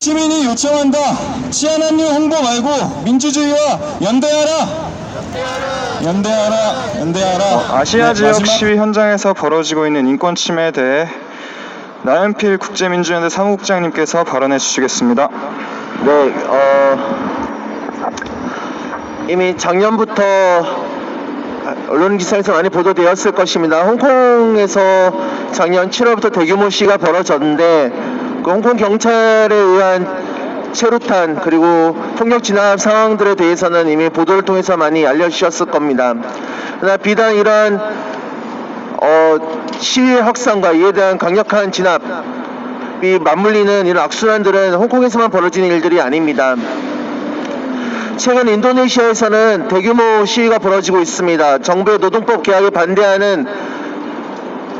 시민이 요청한다. 치안합류 홍보 말고 민주주의와 연대하라. 연대하라. 아시아 네, 지역 마지막. 시위 현장에서 벌어지고 있는 인권 침해에 대해 나연필 국제민주연대 사무국장님께서 발언해 주시겠습니다. 네, 이미 작년부터 언론 기사에서 많이 보도되었을 것입니다. 홍콩에서 작년 7월부터 대규모 시위가 벌어졌는데 그 홍콩 경찰에 의한 체류탄 그리고 폭력 진압 상황들에 대해서는 이미 보도를 통해서 많이 알려주셨을 겁니다. 그러나 비단 이러한 시위 확산과 이에 대한 강력한 진압이 맞물리는 이런 악순환들은 홍콩에서만 벌어지는 일들이 아닙니다. 최근 인도네시아에서는 대규모 시위가 벌어지고 있습니다. 정부의 노동법 개혁에 반대하는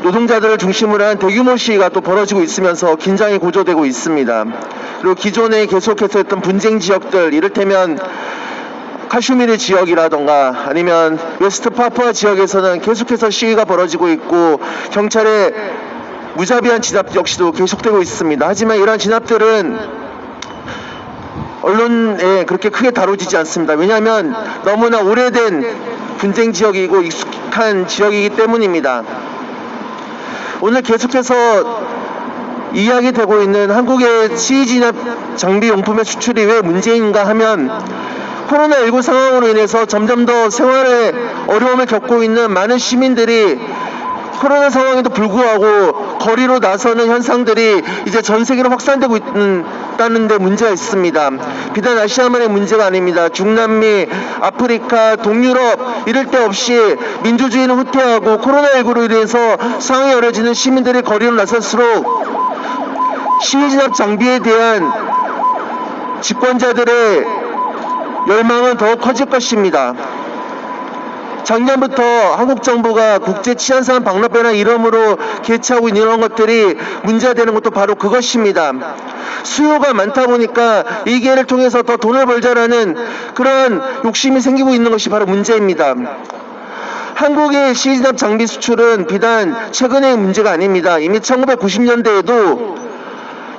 노동자들을 중심으로 한 대규모 시위가 또 벌어지고 있으면서 긴장이 고조되고 있습니다. 그리고 기존에 계속해서 했던 분쟁 지역들, 이를테면 카슈미르 지역이라던가 아니면 웨스트 파푸아 지역에서는 계속해서 시위가 벌어지고 있고 경찰의 무자비한 진압 역시도 계속되고 있습니다. 하지만 이러한 진압들은 언론에 그렇게 크게 다뤄지지 않습니다. 왜냐하면 너무나 오래된 분쟁 지역이고 익숙한 지역이기 때문입니다. 오늘 계속해서 이야기되고 있는 한국의 시위 진압 장비 용품의 수출이 왜 문제인가 하면 코로나19 상황으로 인해서 점점 더 생활에 어려움을 겪고 있는 많은 시민들이 코로나 상황에도 불구하고 거리로 나서는 현상들이 이제 전 세계로 확산되고 있다는 데 문제가 있습니다. 비단 아시아만의 문제가 아닙니다. 중남미, 아프리카, 동유럽 이럴 데 없이 민주주의는 후퇴하고 코로나19로 인해서 상황이 어려지는 시민들이 거리로 나설수록 시위 진압 장비에 대한 집권자들의 열망은 더욱 커질 것입니다. 작년부터 한국 정부가 국제 치안사안 박람회나 이름으로 개최하고 있는 이런 것들이 문제가 되는 것도 바로 그것입니다. 수요가 많다 보니까 이 기회를 통해서 더 돈을 벌자라는 그런 욕심이 생기고 있는 것이 바로 문제입니다. 한국의 시위 진압 장비 수출은 비단 최근의 문제가 아닙니다. 이미 1990년대에도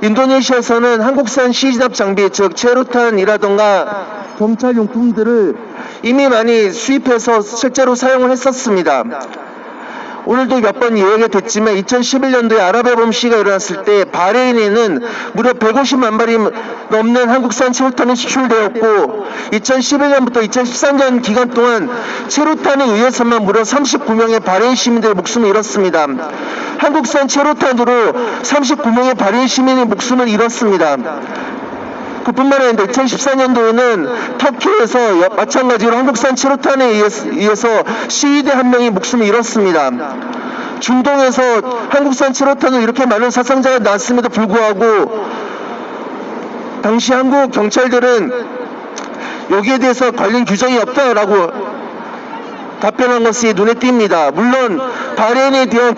인도네시아에서는 한국산 시위 진압 장비, 즉 체류탄이라던가 경찰 용품들을 이미 많이 수입해서 실제로 사용을 했었습니다. 오늘도 몇 번 이야기가 됐지만 2011년도에 아랍의 시위가 일어났을 때 바레인에는 무려 150만 발이 넘는 한국산 체류탄이 수출되었고 2011년부터 2013년 기간 동안 체류탄에 의해서만 무려 39명의 바레인 시민들의 목숨을 잃었습니다. 한국산 체류탄으로 39명의 바레인 시민의 목숨을 잃었습니다. 그뿐만 아니라 2014년도에는 터키에서 마찬가지로 한국산 체류탄에 의해서 시위대 한 명이 목숨을 잃었습니다. 중동에서 한국산 체류탄으로 이렇게 많은 사상자가 났음에도 불구하고 당시 한국 경찰들은 여기에 대해서 관련 규정이 없다라고 답변한 것이 눈에 띕니다. 물론 바레인에 대한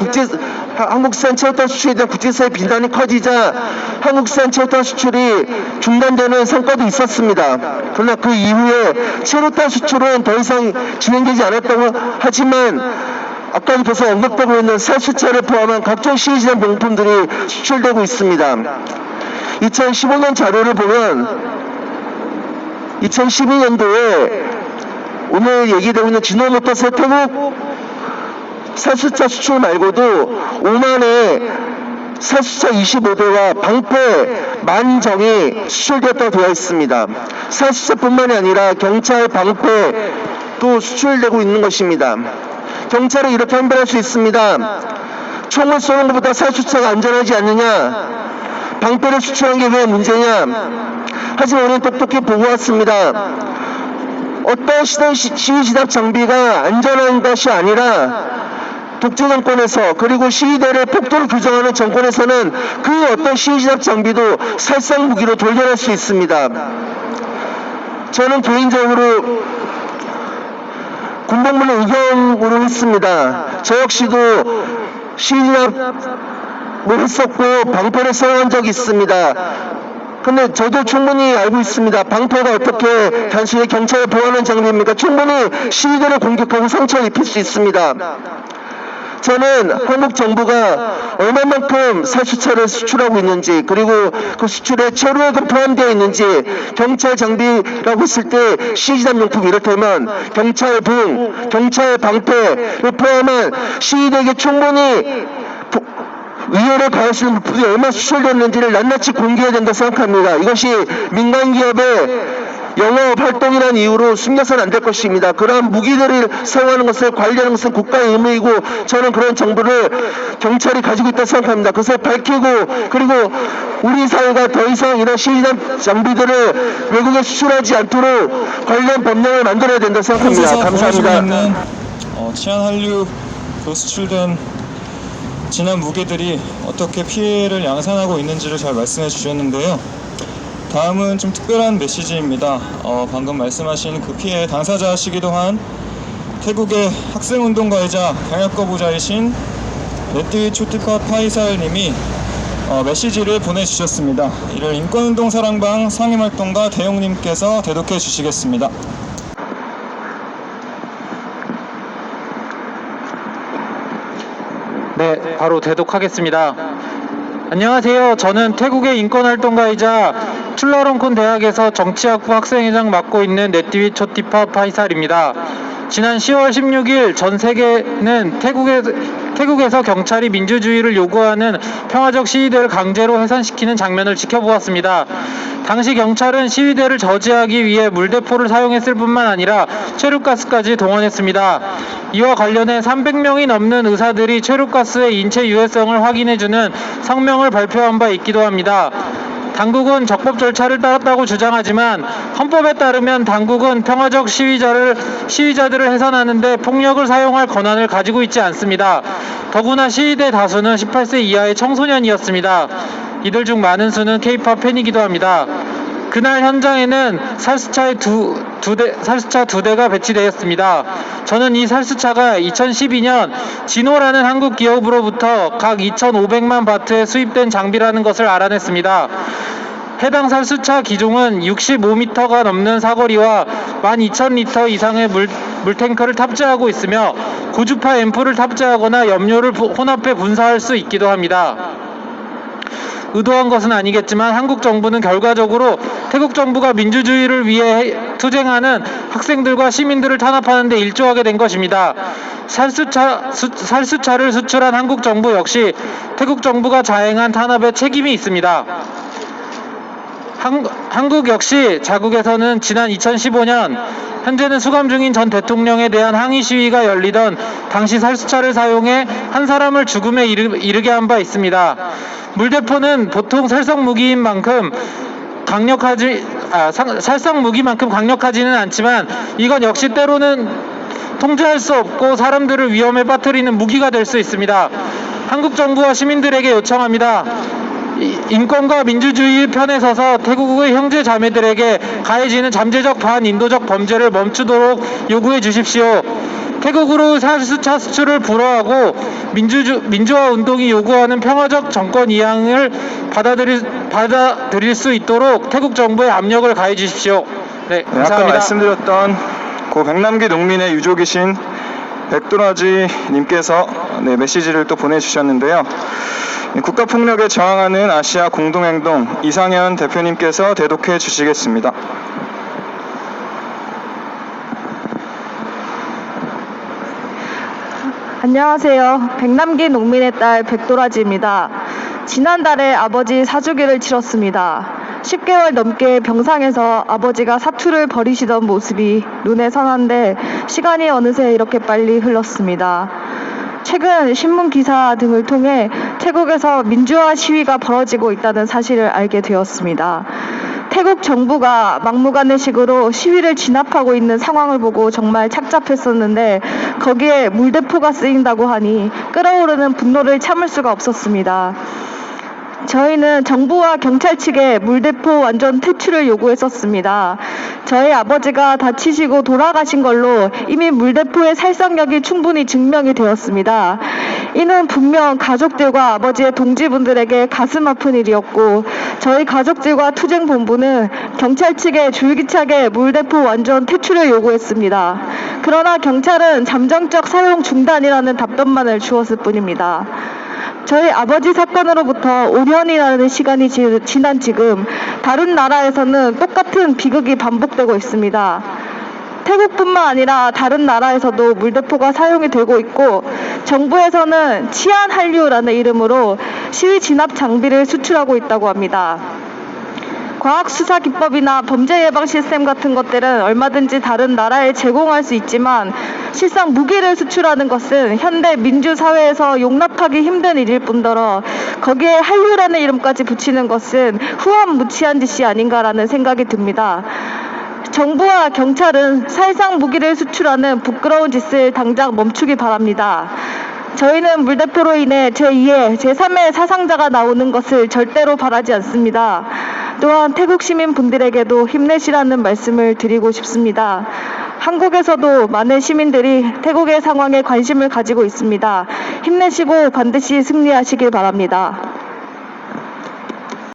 한국산 체류탄 수출에 대한 국제사회 비난이 커지자 한국산 체류탄 수출이 중단되는 성과도 있었습니다. 그러나 그 이후에 체류탄 수출은 더 이상 진행되지 않았다고 하지만 아까도 벌써 언급되고 있는 살수차를 포함한 각종 시위 진압 용품들이 수출되고 있습니다. 2015년 자료를 보면 2012년도에 오늘 얘기되고 있는 지노모터스의 태국 살수차 수출 말고도 오만의 살수차 25대와 방패 10,000정이 수출되었다고 되어 있습니다. 살수차뿐만이 아니라 경찰 방패도 수출되고 있는 것입니다. 경찰은 이렇게 판별할 수 있습니다. 총을 쏘는 것보다 살수차가 안전하지 않느냐, 방패를 수출한 게 왜 문제냐. 하지만 우리는 똑똑히 보고 왔습니다. 어떤 시위 진압 장비가 안전한 것이 아니라 독재 정권에서 그리고 시위대를 폭도로 규정하는 정권에서는 그 어떤 시위 진압 장비도 살상 무기로 돌려낼 수 있습니다. 저는 개인적으로 군복무를 의경으로 했습니다. 저 역시도 시위 진압을 했었고 방패를 사용한 적이 있습니다. 근데 저도 충분히 알고 있습니다. 방패가 어떻게 단순히 경찰을 보호하는 장비입니까? 충분히 시위대를 공격하고 상처를 입힐 수 있습니다. 저는 한국 정부가 얼마만큼 살수차를 수출하고 있는지, 그리고 그 수출에 체류액은 포함되어 있는지, 경찰 장비라고 했을 때 시위담용품 이렇다면 경찰봉, 경찰 방패를 포함한 시위대에게 충분히 위협을 가할 수 있는 물품이 얼마 수출됐는지를 낱낱이 공개해야 된다고 생각합니다. 이것이 민간기업의 영업 활동이라는 이유로 숨겨서는 안 될 것입니다. 그러한 무기들을 사용하는 것을 관리하는 것은 국가의 의무이고, 저는 그런 정보를 경찰이 가지고 있다고 생각합니다. 그것을 밝히고, 그리고 우리 사회가 더 이상 이런 시위단 장비들을 외국에 수출하지 않도록 관련 법령을 만들어야 된다고 생각합니다. 곳에서 벌어지고 감사합니다. 있는 치안 한류로 수출된 진한 무기들이 어떻게 피해를 양산하고 있는지를 잘 말씀해 주셨는데요. 다음은 좀 특별한 메시지입니다. 방금 말씀하신 그 피해 당사자시기도 한 태국의 학생운동가이자 강약거부자이신 네띠 초티파 파이살님이 메시지를 보내주셨습니다. 이를 인권운동 사랑방 상임활동가 대용님께서 대독해 주시겠습니다. 네, 바로 대독하겠습니다. 안녕하세요. 저는 태국의 인권활동가이자 출라롱콘 대학에서 정치학부 학생회장 맡고 있는 네띠위 초티파 파이살입니다. 지난 10월 16일 전 세계는 태국에서 경찰이 민주주의를 요구하는 평화적 시위대를 강제로 해산시키는 장면을 지켜보았습니다. 당시 경찰은 시위대를 저지하기 위해 물대포를 사용했을 뿐만 아니라 최루가스까지 동원했습니다. 이와 관련해 300명이 넘는 의사들이 최루가스의 인체 유해성을 확인해주는 성명을 발표한 바 있기도 합니다. 당국은 적법 절차를 따랐다고 주장하지만 헌법에 따르면 당국은 평화적 시위자들을 해산하는데 폭력을 사용할 권한을 가지고 있지 않습니다. 더구나 시위대 다수는 18세 이하의 청소년이었습니다. 이들 중 많은 수는 K-팝 팬이기도 합니다. 그날 현장에는 살수차 두 대가 배치되었습니다. 저는 이 살수차가 2012년 진호라는 한국 기업으로부터 각 2,500만 바트에 수입된 장비라는 것을 알아냈습니다. 해당 살수차 기종은 65m가 넘는 사거리와 12,000리터 이상의 물탱크를 탑재하고 있으며 고주파 앰프를 탑재하거나 염료를 혼합해 분사할 수 있기도 합니다. 의도한 것은 아니겠지만 한국 정부는 결과적으로 태국 정부가 민주주의를 위해 투쟁하는 학생들과 시민들을 탄압하는 데 일조하게 된 것입니다. 살수차를 수출한 한국 정부 역시 태국 정부가 자행한 탄압에 책임이 있습니다. 한국 역시 자국에서는 지난 2015년 현재는 수감 중인 전 대통령에 대한 항의 시위가 열리던 당시 살수차를 사용해 한 사람을 죽음에 이르게 한 바 있습니다. 물대포는 보통 살상 무기만큼 강력하지는 않지만 이건 역시 때로는 통제할 수 없고 사람들을 위험에 빠뜨리는 무기가 될 수 있습니다. 한국 정부와 시민들에게 요청합니다. 인권과 민주주의 편에 서서 태국의 형제 자매들에게 가해지는 잠재적 반인도적 범죄를 멈추도록 요구해 주십시오. 태국으로 살수차 수출을 불허하고 민주화 운동이 요구하는 평화적 정권 이양을 받아들일 수 있도록 태국 정부에 압력을 가해 주십시오. 네, 감사합니다. 아까 말씀드렸던 고 백남기 농민의 유족이신 백도라지 님께서 메시지를 또 보내주셨는데요. 국가폭력에 저항하는 아시아 공동행동 이상현 대표님께서 대독해 주시겠습니다. 안녕하세요. 백남기 농민의 딸 백도라지입니다. 지난달에 아버지 사주기를 치렀습니다. 10개월 넘게 병상에서 아버지가 사투를 벌이시던 모습이 눈에 선한데 시간이 어느새 이렇게 빨리 흘렀습니다. 최근 신문 기사 등을 통해 태국에서 민주화 시위가 벌어지고 있다는 사실을 알게 되었습니다. 태국 정부가 막무가내식으로 시위를 진압하고 있는 상황을 보고 정말 착잡했었는데 거기에 물대포가 쓰인다고 하니 끓어오르는 분노를 참을 수가 없었습니다. 저희는 정부와 경찰 측에 물대포 완전 퇴출을 요구했었습니다. 저희 아버지가 다치시고 돌아가신 걸로 이미 물대포의 살상력이 충분히 증명이 되었습니다. 이는 분명 가족들과 아버지의 동지분들에게 가슴 아픈 일이었고 저희 가족들과 투쟁본부는 경찰 측에 줄기차게 물대포 완전 퇴출을 요구했습니다. 그러나 경찰은 잠정적 사용 중단이라는 답변만을 주었을 뿐입니다. 저희 아버지 사건으로부터 5년이라는 시간이 지난 지금 다른 나라에서는 똑같은 비극이 반복되고 있습니다. 태국뿐만 아니라 다른 나라에서도 물대포가 사용이 되고 있고 정부에서는 치안 한류라는 이름으로 시위 진압 장비를 수출하고 있다고 합니다. 과학 수사 기법이나 범죄 예방 시스템 같은 것들은 얼마든지 다른 나라에 제공할 수 있지만 실상 무기를 수출하는 것은 현대 민주사회에서 용납하기 힘든 일일 뿐더러 거기에 한류라는 이름까지 붙이는 것은 후한무치한 짓이 아닌가라는 생각이 듭니다. 정부와 경찰은 살상 무기를 수출하는 부끄러운 짓을 당장 멈추기 바랍니다. 저희는 물대포로 인해 제2의, 제3의 사상자가 나오는 것을 절대로 바라지 않습니다. 또한 태국 시민분들에게도 힘내시라는 말씀을 드리고 싶습니다. 한국에서도 많은 시민들이 태국의 상황에 관심을 가지고 있습니다. 힘내시고 반드시 승리하시길 바랍니다.